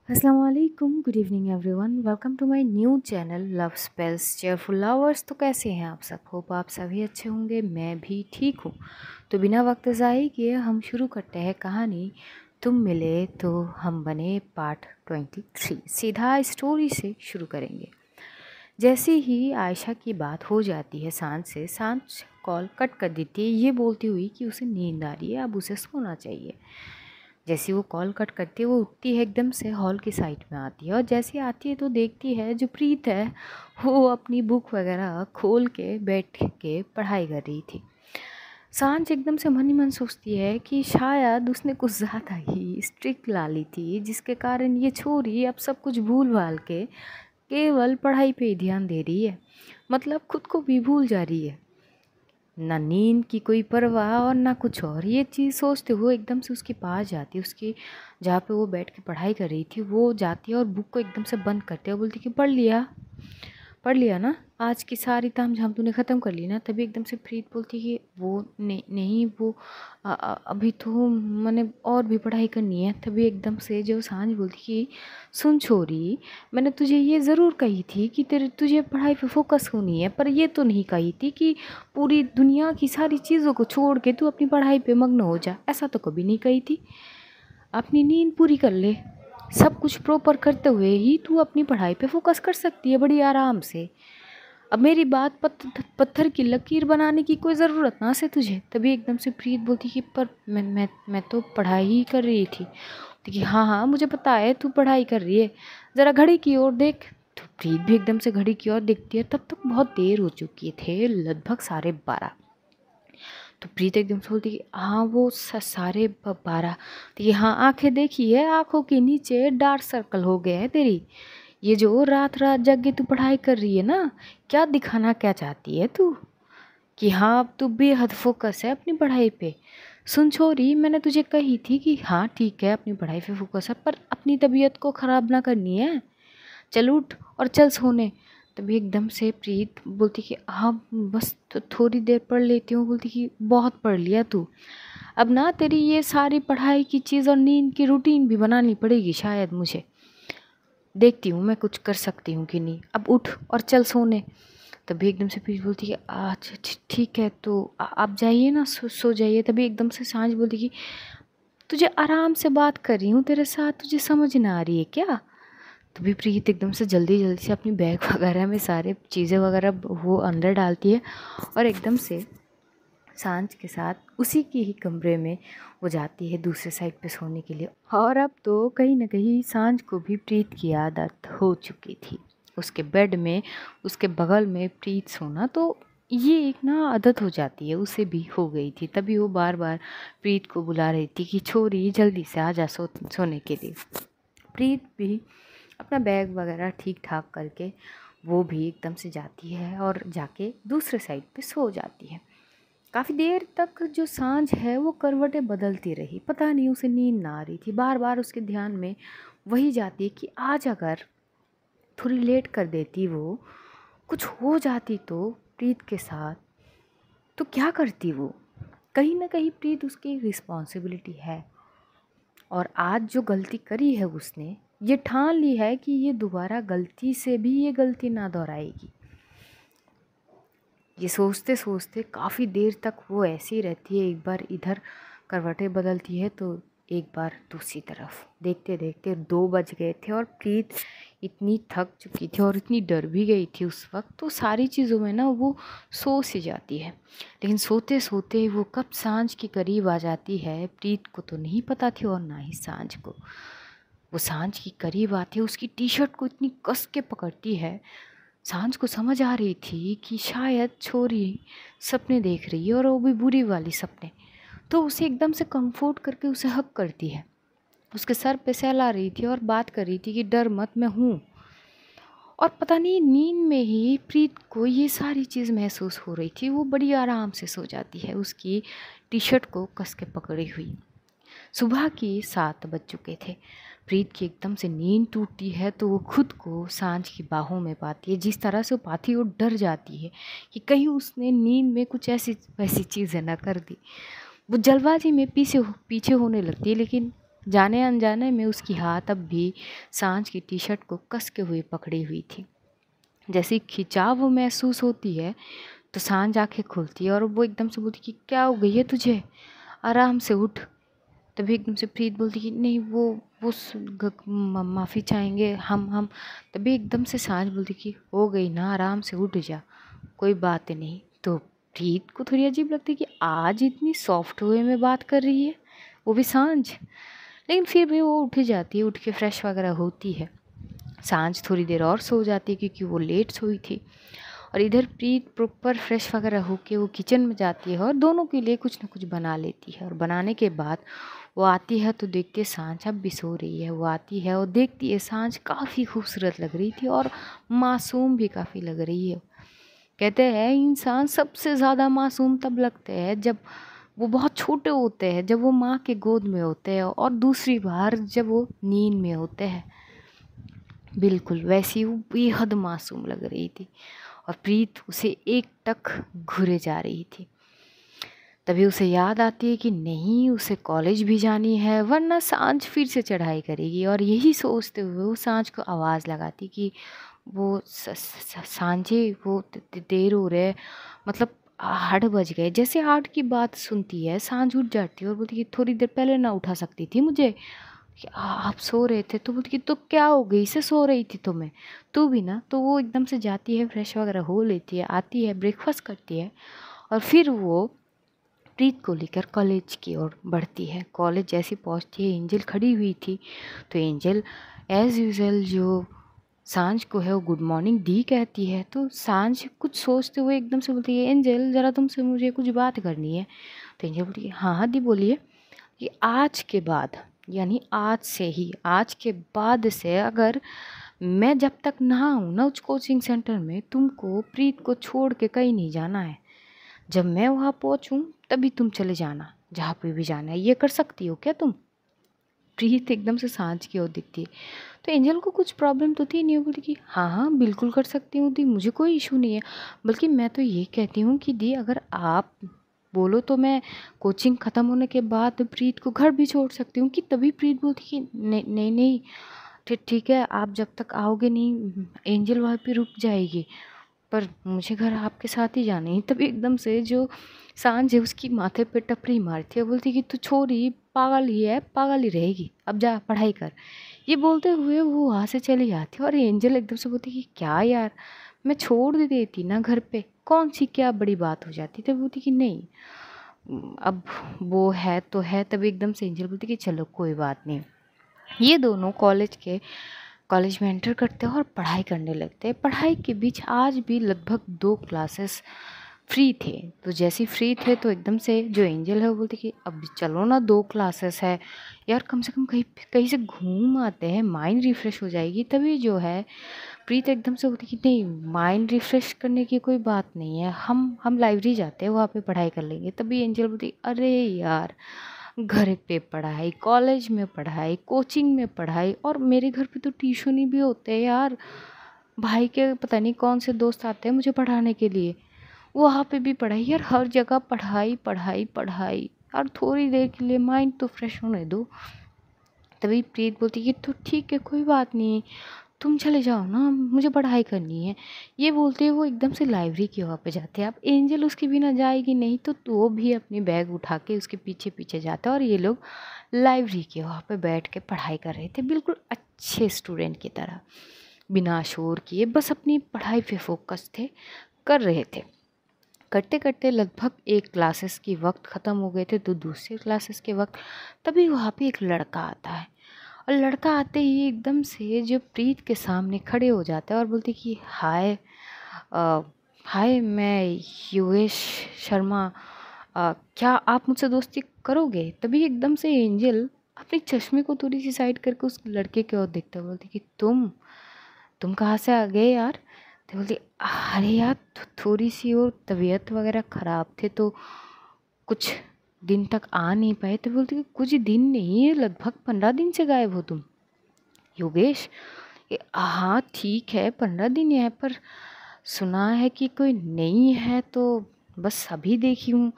अस्सलाम वालेकुम, good evening everyone. Welcome to my new channel love spells cheerful lovers. तो कैसे हैं आप सब? होप आप सभी अच्छे होंगे, मैं भी ठीक हूँ। तो बिना वक्त ज़ाय किए हम शुरू करते हैं कहानी तुम मिले तो हम बने पार्ट 23। सीधा स्टोरी से शुरू करेंगे। जैसे ही आयशा की बात हो जाती है सांझ से, सांझ कॉल कट कर देती है ये बोलती हुई कि उसे नींद आ रही है, अब उसे सोना चाहिए। जैसे वो कॉल कट करती है वो उठती है, एकदम से हॉल की साइड में आती है और जैसे आती है तो देखती है जो प्रीत है वो अपनी बुक वगैरह खोल के बैठ के पढ़ाई कर रही थी। सांझ एकदम से मन ही मन सोचती है कि शायद उसने कुछ ज़्यादा ही स्ट्रिक्ट ला ली थी, जिसके कारण ये छोरी अब सब कुछ भूल भाल के केवल पढ़ाई पे ही ध्यान दे रही है। मतलब खुद को भी भूल जा रही है, ना नींद की कोई परवाह और ना कुछ और। ये चीज़ सोचते हुए एकदम से उसके पास जाती है, उसकी जहाँ पे वो बैठ के पढ़ाई कर रही थी वो जाती है और बुक को एकदम से बंद करती है और बोलती कि पढ़ लिया ना, आज की सारी ताम झाम तूने ख़त्म कर ली ना। तभी एकदम से प्रीत बोलती कि वो नहीं वो अभी तो मैंने और भी पढ़ाई करनी है। तभी एकदम से जो सांझ बोलती कि सुन छोरी, मैंने तुझे ये ज़रूर कही थी कि तुझे पढ़ाई पे फोकस होनी है, पर ये तो नहीं कही थी कि पूरी दुनिया की सारी चीज़ों को छोड़ के तू अपनी पढ़ाई पे मग्न हो जा। ऐसा तो कभी नहीं कही थी। अपनी नींद पूरी कर ले, सब कुछ प्रॉपर करते हुए ही तू अपनी पढ़ाई पे फोकस कर सकती है बड़ी आराम से। अब मेरी बात पत्थर की लकीर बनाने की कोई ज़रूरत ना से तुझे। तभी एकदम से प्रीत बोलती कि पर मैं तो पढ़ाई ही कर रही थी। तो कि हाँ हाँ मुझे पता है तू पढ़ाई कर रही है, ज़रा घड़ी की ओर देख। तो प्रीत भी एकदम से घड़ी की ओर देखती है, तब तक बहुत देर हो चुकी थे, लगभग 12:30। तो प्रीत एकदम से बोलती कि हाँ वो 12:30। तो ये हाँ आंखें देखी है, आंखों के नीचे डार्क सर्कल हो गए हैं तेरी। ये जो रात रात जग के तू पढ़ाई कर रही है ना, क्या दिखाना क्या चाहती है तू? कि हाँ अब तू बेहद फोकस है अपनी पढ़ाई पे। सुन छोरी, मैंने तुझे कही थी कि हाँ ठीक है अपनी पढ़ाई पे फोकस है, पर अपनी तबीयत को ख़राब ना करनी है। चल उठ और चल सोने। तभी एकदम से प्रीत बोलती कि हाँ बस तो थोड़ी देर पढ़ लेती हूँ। बोलती कि बहुत पढ़ लिया तू, अब ना तेरी ये सारी पढ़ाई की चीज़ और नींद की रूटीन भी बनानी पड़ेगी शायद मुझे। देखती हूँ मैं कुछ कर सकती हूँ कि नहीं, अब उठ और चल सोने। तभी एकदम से प्रीत बोलती कि अच्छा ठीक है, तो आप जाइए ना, सो जाइए। तभी एकदम से सांझ बोलती कि तुझे आराम से बात कर रही हूँ तेरे साथ, तुझे समझ ना आ रही है क्या? तभी प्रीत एकदम से जल्दी जल्दी से अपनी बैग वगैरह में सारे चीज़ें वगैरह वो अंदर डालती है और एकदम से सांझ के साथ उसी के ही कमरे में वो जाती है दूसरे साइड पे सोने के लिए। और अब तो कहीं ना कहीं सांझ को भी प्रीत की आदत हो चुकी थी, उसके बेड में उसके बगल में प्रीत सोना। तो ये एक ना आदत हो जाती है, उसे भी हो गई थी। तभी वो बार बार प्रीत को बुला रही थी कि छोरी जल्दी से आ जा सोने के लिए। प्रीत भी अपना बैग वगैरह ठीक ठाक करके वो भी एकदम से जाती है और जाके दूसरे साइड पे सो जाती है। काफ़ी देर तक जो सांझ है वो करवटें बदलती रही, पता नहीं उसे नींद ना आ रही थी। बार बार उसके ध्यान में वही जाती है कि आज अगर थोड़ी लेट कर देती, वो कुछ हो जाती तो प्रीत के साथ, तो क्या करती वो? कहीं ना कहीं प्रीत उसकी रिस्पॉन्सिबिलिटी है और आज जो गलती करी है उसने ये ठान ली है कि ये दोबारा गलती से भी ये गलती ना दोहराएगी। ये सोचते सोचते काफ़ी देर तक वो ऐसी रहती है, एक बार इधर करवटें बदलती है तो एक बार दूसरी तरफ। देखते देखते 2 बज गए थे और प्रीत इतनी थक चुकी थी और इतनी डर भी गई थी उस वक्त, तो सारी चीज़ों में ना वो सो सी जाती है। लेकिन सोते सोते वो कब सांझ के करीब आ जाती है प्रीत को तो नहीं पता थी और ना ही सांझ को। वो सांझ के करीब आती है, उसकी टी शर्ट को इतनी कस के पकड़ती है। सांझ को समझ आ रही थी कि शायद छोरी सपने देख रही है और वो भी बुरी वाली सपने। तो उसे एकदम से कंफर्ट करके उसे हक करती है, उसके सर पे सहला रही थी और बात कर रही थी कि डर मत, मैं हूँ। और पता नहीं नींद में ही प्रीत को ये सारी चीज़ महसूस हो रही थी। वो बड़ी आराम से सो जाती है उसकी टी शर्ट को कस के पकड़ी हुई। सुबह के 7 बज चुके थे। प्रीत की एकदम से नींद टूटती है तो वो खुद को सांझ की बाहों में पाती है। जिस तरह से वो पाती है वो डर जाती है कि कहीं उसने नींद में कुछ ऐसी वैसी चीज़ें ना कर दी। वो जल्दबाजी में पीछे पीछे होने लगती है, लेकिन जाने अनजाने में उसकी हाथ अब भी सांझ की टी शर्ट को कस के हुए पकड़ी हुई थी। जैसी खिंचाव वो महसूस होती है तो सांझ आंखें खुलती है और वो एकदम से बोलती कि क्या हो गई है तुझे, आराम से उठ। तभी एकदम से प्रीत बोलती कि नहीं वो माफ़ी चाहेंगे हम। तभी एकदम से सांझ बोलती कि हो गई ना, आराम से उठ जा, कोई बात नहीं। तो प्रीत को थोड़ी अजीब लगती कि आज इतनी सॉफ्ट वे में बात कर रही है, वो भी सांझ। लेकिन फिर भी वो उठ जाती है, उठ के फ्रेश वगैरह होती है। सांझ थोड़ी देर और सो जाती है क्योंकि वो लेट सोई थी। और इधर प्रीत प्रॉपर फ्रेश वगैरह होके वो किचन में जाती है और दोनों के लिए कुछ ना कुछ बना लेती है। और बनाने के बाद वो आती है तो देखती है सांझ अब भी सो रही है। वो आती है और देखती है सांझ काफ़ी खूबसूरत लग रही थी और मासूम भी काफ़ी लग रही है। कहते हैं इंसान सबसे ज़्यादा मासूम तब लगते हैं जब वो बहुत छोटे होते हैं, जब वो माँ के गोद में होते हैं, और दूसरी बार जब वो नींद में होते हैं। बिल्कुल वैसी वो बेहद मासूम लग रही थी और प्रीत उसे एक टक घूरे जा रही थी। तभी उसे याद आती है कि नहीं, उसे कॉलेज भी जानी है वरना सांझ फिर से चढ़ाई करेगी। और यही सोचते हुए वो सांझ को आवाज़ लगाती कि वो सांझे वो देर हो रहे, मतलब 8 बज गए। जैसे 8 की बात सुनती है सांझ उठ जाती है और बोलती कि थोड़ी देर पहले ना उठा सकती थी मुझे कि आप सो रहे थे। तो बोलती कि तो क्या हो गई, से सो रही थी तुम्हें, तू भी ना। तो वो एकदम से जाती है, फ्रेश वगैरह हो लेती है, आती है, ब्रेकफास्ट करती है और फिर वो प्रीत को लेकर कॉलेज की ओर बढ़ती है। कॉलेज जैसी पहुंचती है, एंजल खड़ी हुई थी। तो एंजल एज़ यूजल जो सांझ को है वो गुड मॉर्निंग दी कहती है। तो सांझ कुछ सोचते हुए एकदम से बोलती है एंजल ज़रा तुमसे मुझे कुछ बात करनी है। तो एंजल बोलती है हाँ हाँ दी बोलिए। कि आज के बाद, यानी आज से ही, आज के बाद से अगर मैं जब तक ना आऊँ ना उस कोचिंग सेंटर में, तुमको प्रीत को छोड़ के कहीं नहीं जाना है। जब मैं वहाँ पहुँचूँ तभी तुम चले जाना, जहाँ पे भी जाना है। ये कर सकती हो क्या तुम? प्रीत एकदम से सांझ की ओर दिखती है। तो एंजल को कुछ प्रॉब्लम तो थी नहीं, वो बोली कि हाँ हाँ बिल्कुल कर सकती हूँ दी, मुझे कोई इशू नहीं है। बल्कि मैं तो ये कहती हूँ कि दी अगर आप बोलो तो मैं कोचिंग ख़त्म होने के बाद प्रीत को घर भी छोड़ सकती हूँ। कि तभी प्रीत बोलती कि नहीं नहीं नहीं, ठीक है, आप जब तक आओगे नहीं एंजल वहाँ पे रुक जाएगी, पर मुझे घर आपके साथ ही जाना है। तभी एकदम से जो सांझ है उसकी माथे पे टपरी मारती है, बोलती कि तू छोरी पागल ही है, पागल ही रहेगी, अब जा पढ़ाई कर। ये बोलते हुए वो वहाँ से चली जाती है और एंजल एकदम से बोलती कि क्या यार, मैं छोड़ दे देती ना घर पे, कौन सी क्या बड़ी बात हो जाती। तब बोलती कि नहीं, अब वो है तो है। तभी एकदम से एंजल बोलती कि चलो कोई बात नहीं। ये दोनों कॉलेज में एंटर करते हैं और पढ़ाई करने लगते हैं। पढ़ाई के बीच आज भी लगभग 2 क्लासेस फ्री थे। तो जैसे फ्री थे तो एकदम से जो एंजल है वो बोलती कि अब चलो ना, 2 क्लासेस है यार, कम से कम कहीं कहीं से घूम आते हैं, माइंड रिफ़्रेश हो जाएगी। तभी जो है प्रीत एकदम से बोलती कि नहीं, माइंड रिफ़्रेश करने की कोई बात नहीं है, हम लाइब्रेरी जाते हैं, वहाँ पे पढ़ाई कर लेंगे। तभी एंजल बोलती अरे यार, घर पे पढ़ाई, कॉलेज में पढ़ाई, कोचिंग में पढ़ाई, और मेरे घर पे तो ट्यूशन ही भी होते हैं यार। भाई के पता नहीं कौन से दोस्त आते हैं मुझे पढ़ाने के लिए, वहाँ पे भी पढ़ाई यार, हर जगह पढ़ाई पढ़ाई पढ़ाई। और थोड़ी देर के लिए माइंड तो फ्रेश होने दो। तभी प्रीत बोलती कि तो ठीक है कोई बात नहीं, तुम चले जाओ ना, मुझे पढ़ाई करनी है। ये बोलते वो एकदम से लाइब्रेरी की वहाँ पे जाते हैं। अब एंजल उसके बिना जाएगी नहीं, तो वो भी अपनी बैग उठा के उसके पीछे पीछे जाता है और ये लोग लाइब्रेरी के वहाँ पे बैठ के पढ़ाई कर रहे थे, बिल्कुल अच्छे स्टूडेंट की तरह, बिना शोर किए, बस अपनी पढ़ाई पे फोकस कर रहे थे। करते करते लगभग एक क्लासेस की वक्त ख़त्म हो गए थे, तो दूसरे क्लासेस के वक्त तभी वहाँ पे एक लड़का आता है। और लड़का आते ही एकदम से जो प्रीत के सामने खड़े हो जाता है और बोलते कि हाय, हाय मैं योगेश शर्मा, क्या आप मुझसे दोस्ती करोगे? तभी एकदम से एंजल अपने चश्मे को थोड़ी सी साइड करके उस लड़के की ओर देखते हुए बोलती कि तुम कहाँ से आ गए यार? तो बोलती अरे यार, थोड़ी सी और तबीयत वगैरह ख़राब थे तो कुछ दिन तक आ नहीं पाए। तो बोलती कि कुछ दिन नहीं, लगभग 15 दिन से गायब हो तुम। योगेश, हाँ ठीक है 15 दिन है, पर सुना है कि कोई नहीं है तो बस अभी देखी हूँ।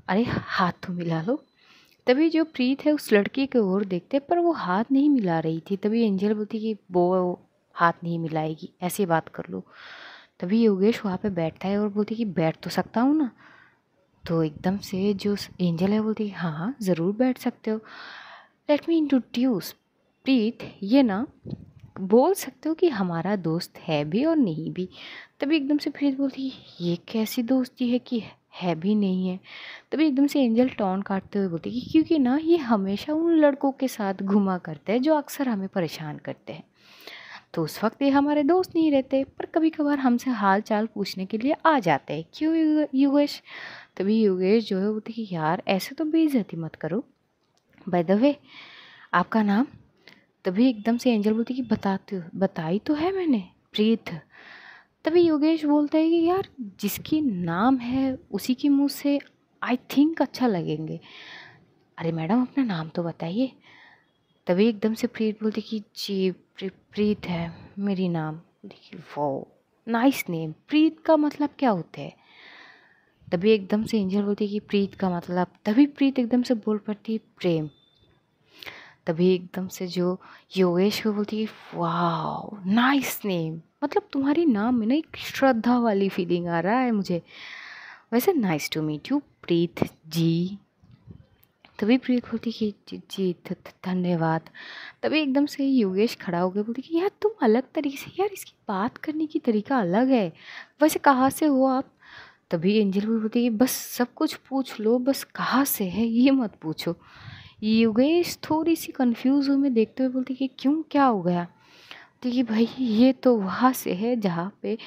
अरे हाथ तो मिला लो। तभी जो प्रीत है उस लड़की की ओर देखते पर वो हाथ नहीं मिला रही थी। तभी एंजल बोलती कि वो हाथ नहीं मिलाएगी, ऐसी बात कर लो। तभी योगेश वहाँ पे बैठता है और बोलती कि बैठ तो सकता हूँ ना। तो एकदम से जो एंजल है बोलती हाँ हाँ ज़रूर बैठ सकते हो। लेट मी इंट्रोड्यूस प्रीत, ये ना बोल सकते हो कि हमारा दोस्त है भी और नहीं भी। तभी एकदम से प्रीत बोलती ये कैसी दोस्ती है कि है भी नहीं है। तभी एकदम से एंजल टॉन काटते हुए बोलती कि क्योंकि ना ये हमेशा उन लड़कों के साथ घुमा करते हैं जो अक्सर हमें परेशान करते हैं। तो उस वक्त ये हमारे दोस्त नहीं रहते, पर कभी कभार हमसे हाल चाल पूछने के लिए आ जाते हैं, क्यों योगेश। तभी योगेश जो है वो बोलते कि यार ऐसे तो बेइज्जती मत करो, बाय द वे आपका नाम। तभी एकदम से एंजल बोलती कि बताई तो है मैंने, प्रीत। तभी योगेश बोलता है कि यार जिसकी नाम है उसी के मुंह से आई थिंक अच्छा लगेंगे। अरे मैडम अपना नाम तो बताइए। तभी एकदम से प्रीत बोलती कि जी प्रीत है मेरी नाम। देखिए वो नाइस नेम, प्रीत का मतलब क्या होता है। तभी एकदम से एंजल बोलती कि प्रीत का मतलब, तभी प्रीत एकदम से बोल पड़ती प्रेम। तभी एकदम से जो योगेश को बोलती है वाह नाइस नेम, मतलब तुम्हारी नाम में ना एक श्रद्धा वाली फीलिंग आ रहा है मुझे। वैसे नाइस टू मीट यू प्रीत जी। तभी प्रीत बोलती कि जी जी धन्यवाद। तभी एकदम से योगेश खड़ा हो गया, बोलती कि यार तुम अलग तरीके से, यार इसकी बात करने की तरीका अलग है। वैसे कहाँ से हो आप। तभी एंजल भी बोलती कि बस सब कुछ पूछ लो, बस कहाँ से है ये मत पूछो। योगेश थोड़ी सी कंफ्यूज हुई में देखते हुए बोलती कि क्यों क्या हो गया। तो कि भाई ये तो वहाँ से है जहाँ पे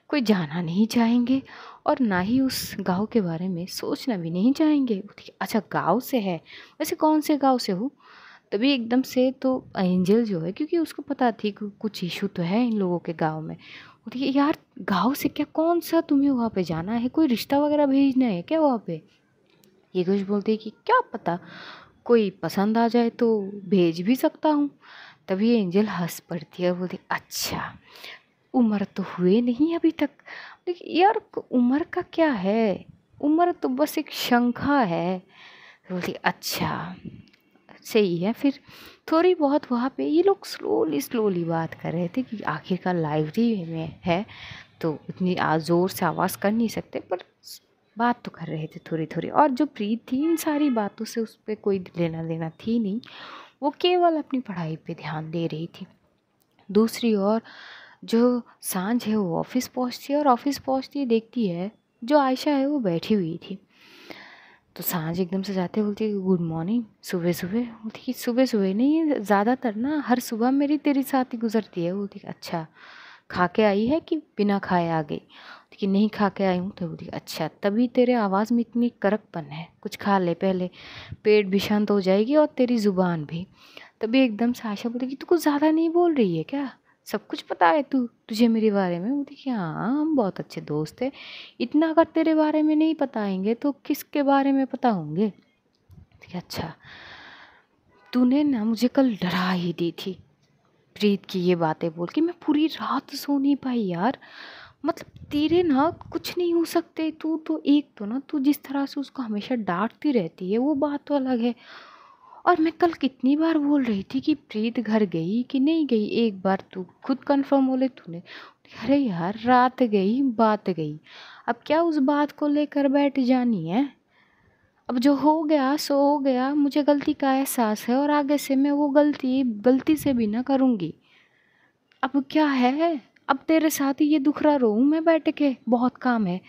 कोई जाना नहीं चाहेंगे और ना ही उस गांव के बारे में सोचना भी नहीं चाहेंगे। बोलती कि अच्छा गांव से है, वैसे कौन से गांव से हो। तभी एकदम से तो एंजल जो है, क्योंकि उसको पता थी कि कुछ इशू तो है इन लोगों के गांव में। बोलती कि यार गांव से क्या, कौन सा तुम्हें वहाँ पे जाना है, कोई रिश्ता वगैरह भेजना है क्या वहाँ पे। ये कुछ बोलते कि क्या पता कोई पसंद आ जाए तो भेज भी सकता हूँ। तभी एंजल हंस पड़ती है, बोलती अच्छा उम्र तो हुए नहीं अभी तक। लेकिन यार उम्र का क्या है, उम्र तो बस एक शंखा है। बोलती अच्छा सही है फिर। थोड़ी बहुत वहाँ पे ये लोग स्लोली स्लोली बात कर रहे थे कि आखिरकार लाइब्रेरी में है तो इतनी ज़ोर से आवाज़ कर नहीं सकते, पर बात तो कर रहे थे थोड़ी थोड़ी। और जो प्रीत थी इन सारी बातों से उस पर कोई लेना देना थी नहीं, वो केवल अपनी पढ़ाई पे ध्यान दे रही थी। दूसरी ओर जो सांझ है वो ऑफिस पहुंचती है और ऑफिस पहुंचती देखती है जो आयशा है वो बैठी हुई थी। तो सांझ एकदम से जाते बोलती है गुड मॉर्निंग। सुबह सुबह बोलती कि सुबह सुबह नहीं, ज़्यादातर ना हर सुबह मेरी तेरे साथ ही गुजरती है। बोलती अच्छा खा के आई है कि बिना खाए आ गई। कि नहीं खा के आई हूँ। तो बोलती अच्छा तभी तेरे आवाज़ में इतनी कड़कपन है, कुछ खा ले पहले, पेट भी शांत हो जाएगी और तेरी ज़ुबान भी। तभी एकदम से आशा बोलती कि तू कुछ ज़्यादा नहीं बोल रही है क्या, सब कुछ पता है तुझे मेरे बारे में। बोलती कि हाँ हम बहुत अच्छे दोस्त हैं, इतना अगर तेरे बारे में नहीं बताएंगे तो किसके बारे में पता होंगे। अच्छा तूने ना मुझे कल डरा ही दी थी। प्रीत की ये बातें बोल के मैं पूरी रात सो नहीं पाई यार। मतलब तेरे ना कुछ नहीं हो सकते, तू तो एक तो ना तू जिस तरह से उसको हमेशा डांटती रहती है वो बात तो अलग है। और मैं कल कितनी बार बोल रही थी कि प्रीत घर गई कि नहीं गई, एक बार तू खुद कंफर्म हो ले तूने। अरे यार रात गई बात गई, अब क्या उस बात को लेकर बैठ जानी है। अब जो हो गया सो हो गया, मुझे गलती का एहसास है और आगे से मैं वो गलती से भी ना करूँगी। अब क्या है, अब तेरे साथ ही ये दुखरा रहूँ मैं बैठ के, बहुत काम है।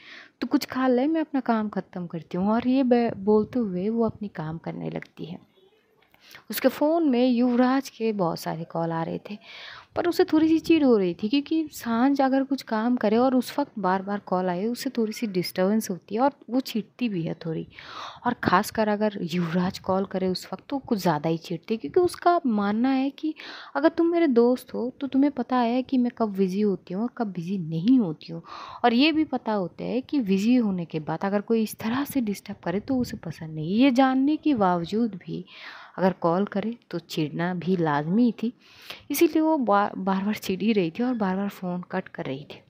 तू कुछ खा ले मैं अपना काम ख़त्म करती हूँ। और ये बोलते हुए वो अपनी काम करने लगती है। उसके फ़ोन में युवराज के बहुत सारे कॉल आ रहे थे, पर उसे थोड़ी सी चिढ़ हो रही थी क्योंकि सांझ अगर कुछ काम करे और उस वक्त बार बार कॉल आए उससे थोड़ी सी डिस्टर्बेंस होती है और वो चिढ़ती भी है थोड़ी। और ख़ासकर अगर युवराज कॉल करे उस वक्त तो कुछ ज़्यादा ही चिढ़ती है, क्योंकि उसका मानना है कि अगर तुम मेरे दोस्त हो तो तुम्हें पता है कि मैं कब बिज़ी होती हूँ और कब बिज़ी नहीं होती हूँ। और ये भी पता होता है कि बिज़ी होने के बाद अगर कोई इस तरह से डिस्टर्ब करे तो उसे पसंद नहीं। ये जानने के बावजूद भी अगर कॉल करे तो चिढ़ना भी लाजमी थी। इसीलिए वो बार बार चिढ़ ही रही थी और बार बार फ़ोन कट कर रही थी।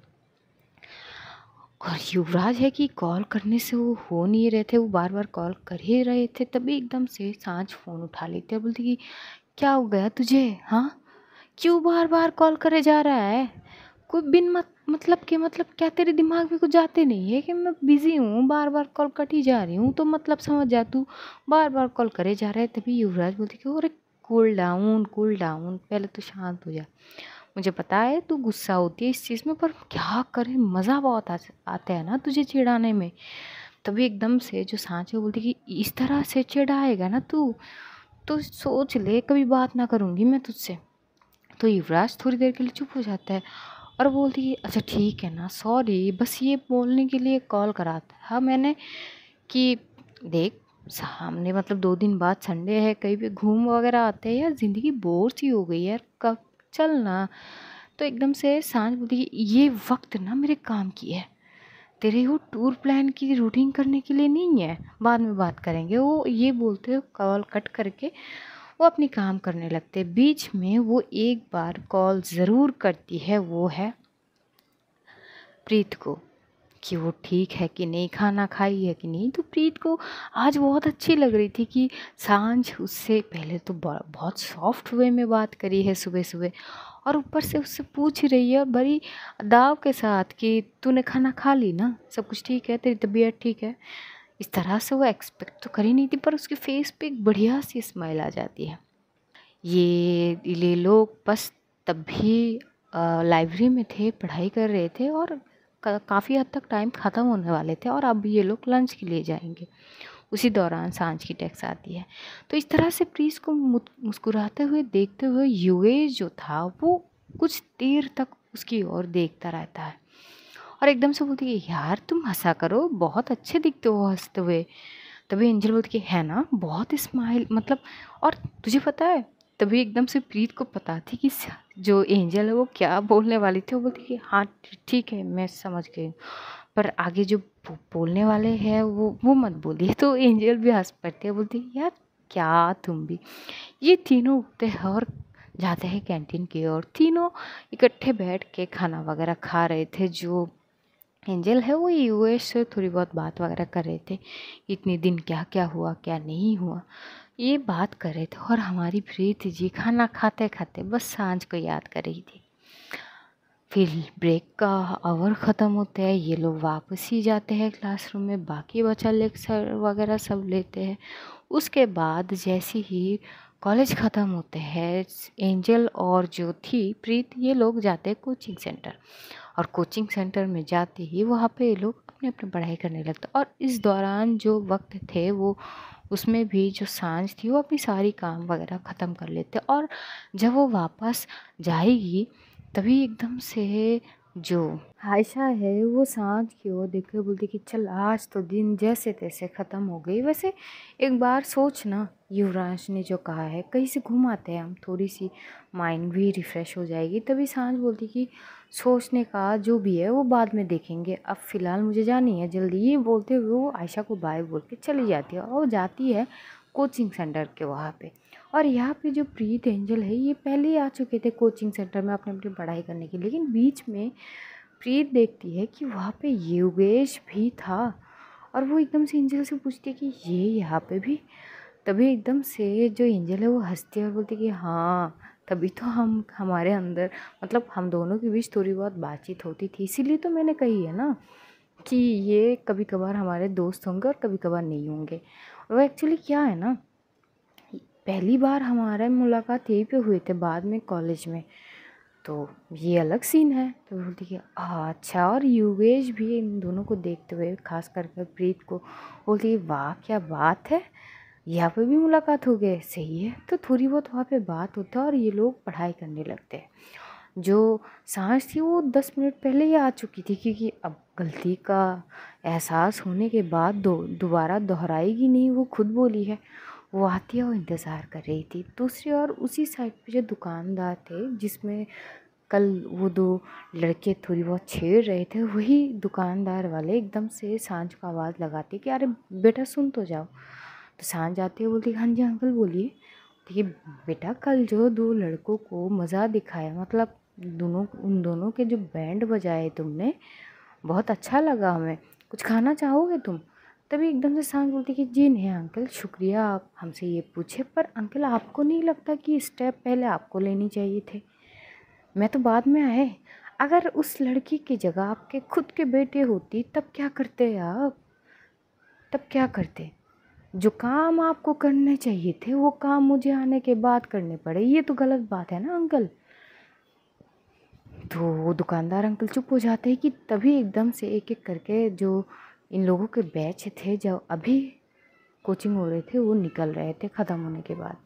और युवराज है कि कॉल करने से वो हो नहीं रहे थे, वो बार बार कॉल कर ही रहे थे। तभी एकदम से सांझ फ़ोन उठा लेती है और बोलती कि क्या हो गया तुझे, हाँ, क्यों बार बार कॉल करे जा रहा है, कोई बिन मतलब के, मतलब क्या तेरे दिमाग में कुछ जाते नहीं है कि मैं बिज़ी हूँ, बार बार कॉल कट ही जा रही हूँ, तो मतलब समझ जा तू, बार बार कॉल करे जा रहा है। तभी युवराज बोलती कि अरे कूल डाउन, कूल डाउन, पहले तो शांत हो जा। मुझे पता है तू गुस्सा होती है इस चीज़ में, पर क्या करें, मज़ा बहुत आता है ना तुझे चिढ़ाने में। तभी एकदम से जो सांची बोलती कि इस तरह से चिढ़ाएगा ना तू, तो सोच ले कभी बात ना करूँगी मैं तुझसे। तो युवराज थोड़ी देर के लिए चुप हो जाता है और बोलती है अच्छा ठीक है ना, सॉरी, बस ये बोलने के लिए कॉल करा था मैंने कि देख सामने, मतलब 2 दिन बाद संडे है, कहीं भी घूम वगैरह आते हैं यार, ज़िंदगी बोर सी हो गई यार, कब चलना। तो एकदम से सांझ बोलती है ये वक्त ना मेरे काम की है, तेरे वो टूर प्लान की रूटीन करने के लिए नहीं है, बाद में बात करेंगे। वो ये बोलते हो कॉल कट करके वो अपनी काम करने लगते। बीच में वो एक बार कॉल ज़रूर करती है, वो है प्रीत को, कि वो ठीक है कि नहीं, खाना खाई है कि नहीं। तो प्रीत को आज बहुत अच्छी लग रही थी कि सांझ उससे पहले तो बहुत सॉफ्ट वे में बात करी है सुबह सुबह, और ऊपर से उससे पूछ रही है और बड़ी दाव के साथ कि तूने खाना खा ली ना, सब कुछ ठीक है, तेरी तबीयत ठीक है। इस तरह से वो एक्सपेक्ट तो करी नहीं थी, पर उसके फेस पे एक बढ़िया सी स्माइल आ जाती है। ये लोग बस तभी लाइब्रेरी में थे, पढ़ाई कर रहे थे, और काफ़ी हद तक टाइम ख़त्म होने वाले थे, और अब ये लोग लंच के लिए जाएंगे। उसी दौरान सांझ की टैक्स आती है। तो इस तरह से प्रीस को मुस्कुराते हुए देखते हुए युवेश जो था वो कुछ देर तक उसकी ओर देखता रहता है, और एकदम से बोलती है यार तुम हंसा करो, बहुत अच्छे दिखते हो हंसते हुए। तभी एंजल बोलती है ना, बहुत स्माइल, मतलब, और तुझे पता है, तभी एकदम से प्रीत को पता थी कि जो एंजल है वो क्या बोलने वाली थी। वो बोलती कि हाँ ठीक है मैं समझ गई, पर आगे जो बोलने वाले हैं वो मत बोलिए। तो एंजल भी हंस पड़ती है, बोलती है यार क्या तुम भी। ये तीनों उठते हैं और जाते हैं कैंटीन की ओर। तीनों इकट्ठे बैठ के खाना वगैरह खा रहे थे। जो एंजल है वो यूएस से थोड़ी बहुत बात वगैरह कर रहे थे, इतने दिन क्या क्या हुआ क्या नहीं हुआ, ये बात कर रहे थे। और हमारी प्रीत जी खाना खाते खाते बस सांझ को याद कर रही थी। फिर ब्रेक का आवर ख़त्म होता है, ये लोग वापस ही जाते हैं क्लासरूम में, बाकी बच्चा लेक्चर वगैरह सब लेते हैं। उसके बाद जैसे ही कॉलेज ख़त्म होते हैं, एंजल और जो थी प्रीत, ये लोग जाते हैं कोचिंग सेंटर, और कोचिंग सेंटर में जाते ही वहाँ पे ये लोग अपनी अपनी पढ़ाई करने लगते। और इस दौरान जो वक्त थे वो, उसमें भी जो सांझ थी वो अपनी सारी काम वगैरह ख़त्म कर लेते। और जब वो वापस जाएगी तभी एकदम से जो आयशा है वो सांझ की ओर देख के बोलती कि चल आज तो दिन जैसे तैसे ख़त्म हो गई, वैसे एक बार सोचना युवराज ने जो कहा है, कहीं से घूम आते हैं हम, थोड़ी सी माइंड भी रिफ़्रेश हो जाएगी। तभी सांझ बोलती कि सोचने का जो भी है वो बाद में देखेंगे, अब फ़िलहाल मुझे जानी है जल्दी। ये बोलते हुए वो आयशा को बाय बोल के चली जाती है, और वो जाती है कोचिंग सेंटर के वहाँ पे। और यहाँ पे जो प्रीत एंजल है ये पहले ही आ चुके थे कोचिंग सेंटर में अपनी अपनी पढ़ाई करने के लिए, लेकिन बीच में प्रीत देखती है कि वहाँ पे योगेश भी था, और वो एकदम से एंजल से पूछती है कि ये यहाँ पे भी। तभी एकदम से जो एंजल है वो हंसती है और बोलती है कि हाँ, तभी तो हम हमारे अंदर, मतलब हम दोनों के बीच थोड़ी बहुत बातचीत होती थी, इसीलिए तो मैंने कही है ना कि ये कभी कभार हमारे दोस्त होंगे और कभी कभार नहीं होंगे। वो एक्चुअली क्या है ना, पहली बार हमारा मुलाकात यहीं पे हुए थे, बाद में कॉलेज में, तो ये अलग सीन है। तो बोलती कि अच्छा, और युवेश भी इन दोनों को देखते हुए, खास करके प्रीत को, बोलती है वाह क्या बात है, यहाँ पे भी मुलाकात हो गए, सही है। तो थोड़ी बहुत वहाँ पे बात होता है और ये लोग पढ़ाई करने लगते हैं। जो सांस थी वो 10 मिनट पहले ही आ चुकी थी, क्योंकि अब गलती का एहसास होने के बाद दोबारा दोहराएगी नहीं, वो खुद बोली है। वो आती है और इंतज़ार कर रही थी। दूसरी ओर उसी साइड पे जो दुकानदार थे, जिसमें कल वो 2 लड़के थोड़ी बहुत छेड़ रहे थे, वही दुकानदार वाले एकदम से सांझ को आवाज़ लगाते कि अरे बेटा सुन तो जाओ। तो सांझ आती है, बोलती हाँ जी अंकल बोलिए। देखिए बेटा, कल जो 2 लड़कों को मज़ा दिखाया, मतलब उन दोनों के जो बैंड बजाए तुमने, बहुत अच्छा लगा हमें, कुछ खाना चाहोगे तुम? तभी एकदम से सांझ बोलती कि जी नहीं अंकल, शुक्रिया आप हमसे ये पूछे, पर अंकल आपको नहीं लगता कि स्टेप पहले आपको लेनी चाहिए थे? मैं तो बाद में आए। अगर उस लड़की की जगह आपके खुद के बेटे होती तब क्या करते आप? तब क्या करते? जो काम आपको करने चाहिए थे वो काम मुझे आने के बाद करने पड़े, ये तो गलत बात है ना अंकल। तो वो दुकानदार अंकल चुप हो जाते हैं कि तभी एकदम से एक एक करके जो इन लोगों के बैच थे, जो अभी कोचिंग हो रहे थे, वो निकल रहे थे ख़त्म होने के बाद।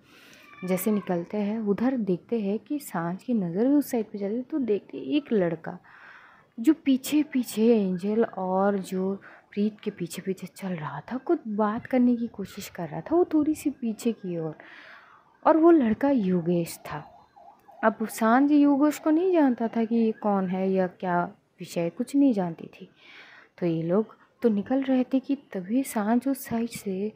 जैसे निकलते हैं उधर देखते हैं कि सांझ की नज़र भी उस साइड पे जाती है, तो देखते एक लड़का जो पीछे पीछे एंजल और जो प्रीत के पीछे पीछे चल रहा था, कुछ बात करने की कोशिश कर रहा था, वो थोड़ी सी पीछे की ओर। और वो लड़का योगेश था। अब सांझ योगेश को नहीं जानता था कि ये कौन है या क्या विषय, कुछ नहीं जानती थी। तो ये लोग तो निकल रहे थे कि तभी सांझ उस साइड से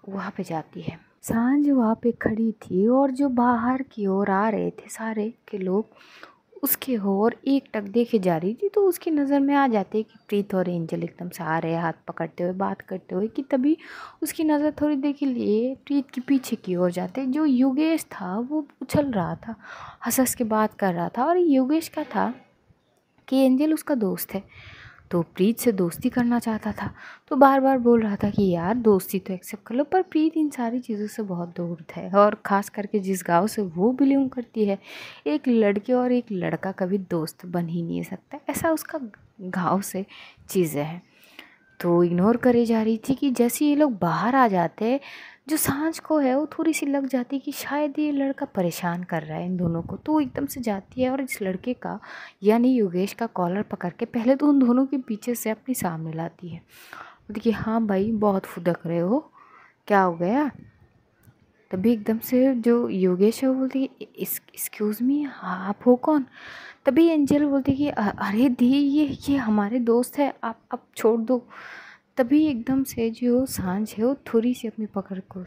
वहाँ पे जाती है। सांझ वहाँ पे खड़ी थी और जो बाहर की ओर आ रहे थे सारे के लोग, उसके ओर एक टक देखे जा रही थी, तो उसकी नज़र में आ जाते कि प्रीत और एंजल एकदम से आ रहे हैं हाथ पकड़ते हुए बात करते हुए, कि तभी उसकी नज़र थोड़ी देर के लिए प्रीत के पीछे की ओर जाते। जो योगेश था वो उछल रहा था, हंस हंस के बात कर रहा था, और योगेश का था कि एंजल उसका दोस्त है, तो प्रीत से दोस्ती करना चाहता था। तो बार बार बोल रहा था कि यार दोस्ती तो एक्सेप्ट कर लो, पर प्रीत इन सारी चीज़ों से बहुत दूर है, और ख़ास करके जिस गांव से वो बिलोंग करती है, एक लड़के और एक लड़का कभी दोस्त बन ही नहीं सकता, ऐसा उसका गांव से चीज़ें हैं। तो इग्नोर करे जा रही थी कि जैसे ये लोग बाहर आ जाते, जो सांझ को है वो थोड़ी सी लग जाती कि शायद ये लड़का परेशान कर रहा है इन दोनों को, तो एकदम से जाती है और इस लड़के का यानी योगेश का कॉलर पकड़ के पहले तो उन दोनों के पीछे से अपने सामने लाती है। बोलती कि हाँ भाई बहुत फुदक रहे हो, क्या हो गया? तभी एकदम से जो योगेश है वो बोलती कि एक्सक्यूज़ मी, आप हो कौन? तभी एंजल बोलती कि अरे दी, ये हमारे दोस्त है, आप छोड़ दो। तभी एकदम से जो सांझ है वो थोड़ी सी अपनी पकड़ को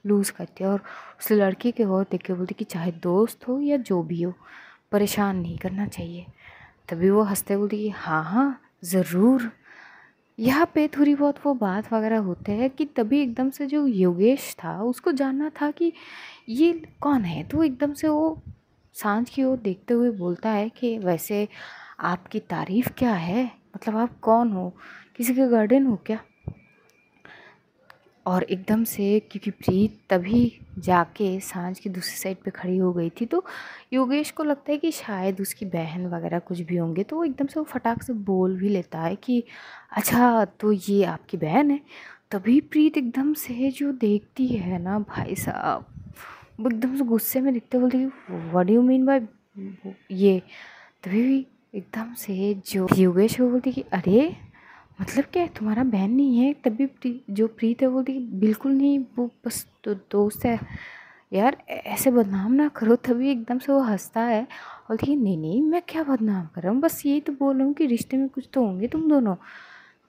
लूज़ करती है और उस लड़की के ओर देख के बोलती कि चाहे दोस्त हो या जो भी हो, परेशान नहीं करना चाहिए। तभी वो हंसते बोलती कि हाँ हाँ ज़रूर। यहाँ पे थोड़ी बहुत वो बात वगैरह होते हैं कि तभी एकदम से जो योगेश था उसको जानना था कि ये कौन है, तो एकदम से वो सांझ की ओर देखते हुए बोलता है कि वैसे आपकी तारीफ़ क्या है, मतलब आप कौन हो, किसी के गार्डन हो क्या? और एकदम से क्योंकि प्रीत तभी जाके सांझ की दूसरी साइड पे खड़ी हो गई थी, तो योगेश को लगता है कि शायद उसकी बहन वगैरह कुछ भी होंगे, तो वो एकदम से वो फटाक से बोल भी लेता है कि अच्छा तो ये आपकी बहन है। तभी प्रीत एकदम से जो देखती है ना भाई साहब, वो एकदम से गुस्से में दिखते बोलती है what do you mean by ये? तभी एकदम से जो योगेश वो बोलती कि अरे मतलब क्या है, तुम्हारा बहन नहीं है? तभी जो प्रीत है बोलती कि बिल्कुल नहीं, वो बस तो दोस्त है यार, ऐसे बदनाम ना करो। तभी एकदम से वो हंसता है और बोलती कि नहीं नहीं, मैं क्या बदनाम कर रहा हूँ, बस यही तो बोल रहा हूँ कि रिश्ते में कुछ तो होंगे तुम दोनों।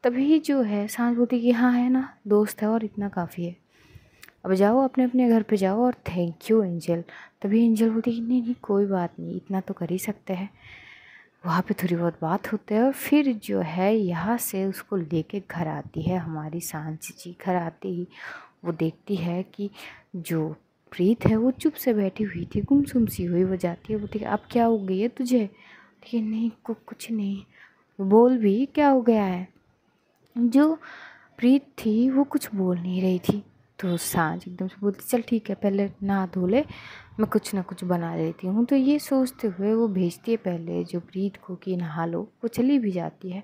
तभी जो है सांझ बोलती कि हाँ है ना, दोस्त है और इतना काफ़ी है, अब जाओ अपने अपने घर पे जाओ और थैंक यू एंजल। तभी एंजल बोलती कि नहीं नहीं कोई बात नहीं, इतना तो कर ही सकते हैं। वहाँ पे थोड़ी बहुत बात होते है और फिर जो है यहाँ से उसको लेके घर आती है हमारी सांझ जी। घर आते ही वो देखती है कि जो प्रीत है वो चुप से बैठी हुई थी, गुमसुम सी हुई। वो जाती है, बोलती है अब क्या हो गई है तुझे? ठीक है नहीं कुछ नहीं। बोल भी क्या हो गया है? जो प्रीत थी वो कुछ बोल नहीं रही थी, तो सांझ एकदम से बोलती चल ठीक है पहले नहा धो ले, मैं कुछ ना कुछ बना लेती हूँ। तो ये सोचते हुए वो भेजती है पहले जो प्रीत को कि नहा लो, वो चली भी जाती है।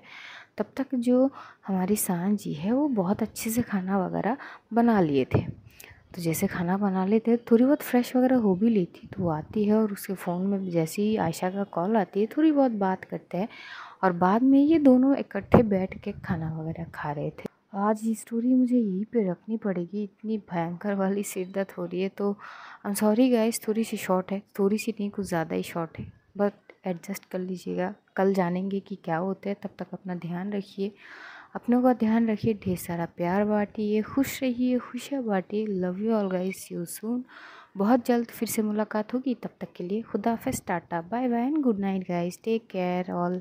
तब तक जो हमारी सांझ जी है वो बहुत अच्छे से खाना वगैरह बना लिए थे। तो जैसे खाना बना लेते थोड़ी बहुत फ्रेश वगैरह हो भी ली थी, तो वो आती है और उसके फ़ोन में जैसे ही आयशा का कॉल आती है थोड़ी बहुत बात करते हैं, और बाद में ये दोनों इकट्ठे बैठ के खाना वगैरह खा रहे थे। आज ये स्टोरी मुझे यहीं पे रखनी पड़ेगी, इतनी भयंकर वाली सिर दर्द हो रही है, तो आई एम सॉरी गाइस, थोड़ी सी शॉर्ट है, थोड़ी सी नहीं कुछ ज़्यादा ही शॉर्ट है, बट एडजस्ट कर लीजिएगा। कल जानेंगे कि क्या होता है, तब तक अपना ध्यान रखिए, अपनों का ध्यान रखिए, ढेर सारा प्यार बांटिए, खुश रहिए, खुशियाँ बांटिए। Love you all guys, see you soon. बहुत जल्द फिर से मुलाकात होगी, तब तक के लिए खुदा हाफिज़, tata bye bye and good night guys, take care all.